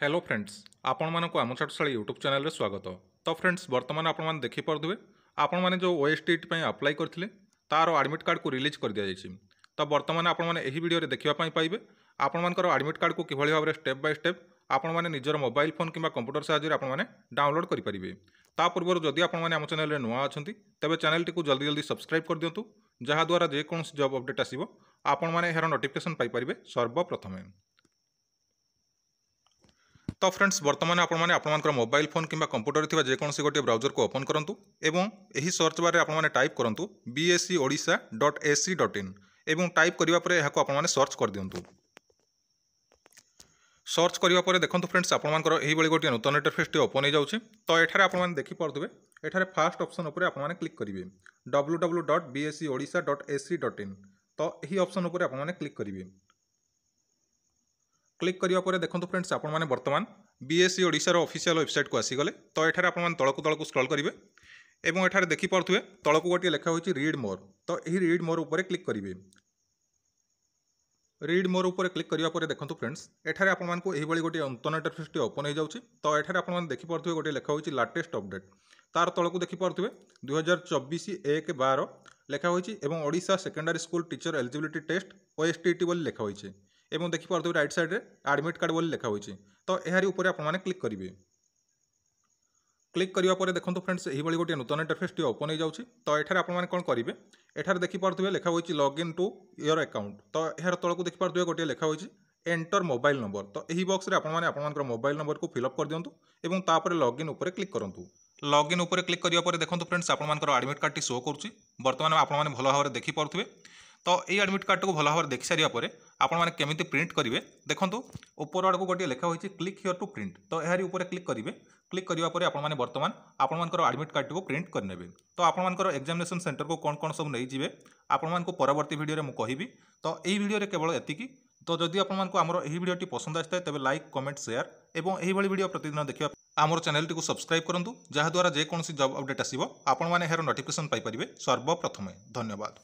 Hello friends आपण मानक आम छात्रशाला यूट्यूब चैनल रे स्वागत। तो फ्रेंड्स बर्तमान आपण मैंने देखिपे आपण मैंने जो ओएसटीटी अप्लाई करते तार एडमिट कार्ड को रिलीज कर दि जाएगी। तो बर्तमान आपण मैंने यही वीडियो देखापी पाइबे आपण मानकर एडमिट कार्ड को किभली भाव स्टेप बाय स्टेप आपण मैंने निजर मोबाइल फोन किंवा कंप्यूटर साहाय्य आपण मैंने डाउनलोड करेंगे। ता पूर्व जदि आपण मैंने आम चैनल नुआ अच्छा तेज चैनल टी जल्दी जल्दी सब्सक्राइब कर दिंतु जहाद्वारा जेकोसी जॉब अपडेट आसो आपण मैंने यार नोटिफिकेशन पाइपर सर्वप्रथमे। तो फ्रेंड्स बर्तमान आपंकर मोबाइल फोन किंवा कंप्यूटर थी जेकोसी गोटे ब्राउजर को ओपन करूँ एवं यही सर्च बार आपने टाइप करूँ bscodisha.ac.in एवं टाइप करापर यह आपने सर्च कर दिंतु। सर्च करापर देखो फ्रेंड्स आपर यही गोटे नूतन इंटरफेस टी ओपन हो जाऊँगी। तो ये आपने देखिपे एठारे फास्ट ऑप्शन उपर आपने क्लिक करेंगे www.bscodisha.ac.in। तो यही ऑप्शन उपर आपने क्लिक करेंगे। क्लिक करिया देखो फ्रेंड्स आपण मैंने बर्तमान बीएससी ओडिशार ऑफिशियल वेबसाइट को आसीगले। तो ये आपने तलकू स्क्रॉल करेंगे एवं एठारे देखिपे तलकू गोटे लेखा होची रीड मोर। तो यही रीड मोर उपर क्लिक करेंगे। रीड मोर उपर क्लिक करिया देखो फ्रेंड्स एठारे आपको यही गोटे नूतन इंटरफेस टी ओपन हो जाऊँगी। तो ये आपने देखिपे गोटे लेखा होची लेटेस्ट अपडेट तार तलकू देखिपे 2024-1-12 लेखा होची एवं Odisha secondary school teacher eligibility test OSTT बोली लेखा होची एवं देखिपे राइट साइड रे एडमिट कार्ड बोली लेखा होची। तो यार ऊपर आपने क्लिक करेंगे। क्लिक करिया देखो फ्रेंड्स यही गोटे नूतन इंटरफेस टी ओपन हो जाऊँगी। तो ये आपने कौन करेंगे एठार देखिपे लेखा होची लॉगिन टू योर अकाउंट। तो यार तलकू देखिपे गोटे लेखा होची एंटर मोबाइल नंबर। तो यही बॉक्स रे आपने मोबाइल नंबर को फिलअप कर दिंतु एवं तापर लॉगिन उपर क्लिक करूँ। लॉगिन उपर क्लिक करिया देखो फ्रेंड्स आपर एडमिट कार्ड टी शो करुँच बर्तमान आपने भल भाव में देखिपे। तो ये एडमिट कार्ड को भल भाव देखि सारापर आपने केमी प्रिंट करेंगे देखो ऊपर आड़ को गोटे लेखा होची क्लिक हियर टू प्रिंट। तो यार ऊपर क्लिक करेंगे। क्लिक करिया आपने बर्तमान आपर एडमिट कार्ड को प्रिंट करने। तो आपर एग्जामिनेशन सेंटर को कौन कौन सब नहीं जाए आपको परवर्ती वीडियो में कहि। तो यही वीडियो केवल एतिकी। तो जदि आपको आमर यही वीडियो पसंद आए तेज लाइक कमेंट शेयर और यही वीडियो प्रतिदिन देखा आमर चैनल टी सब्सक्राइब करूँ जहाद्वारा जेकोसी जॉब अपडेट आसो आपण मैंने यार नोटिफिकेशन पाइपर सर्वप्रथमे। धन्यवाद।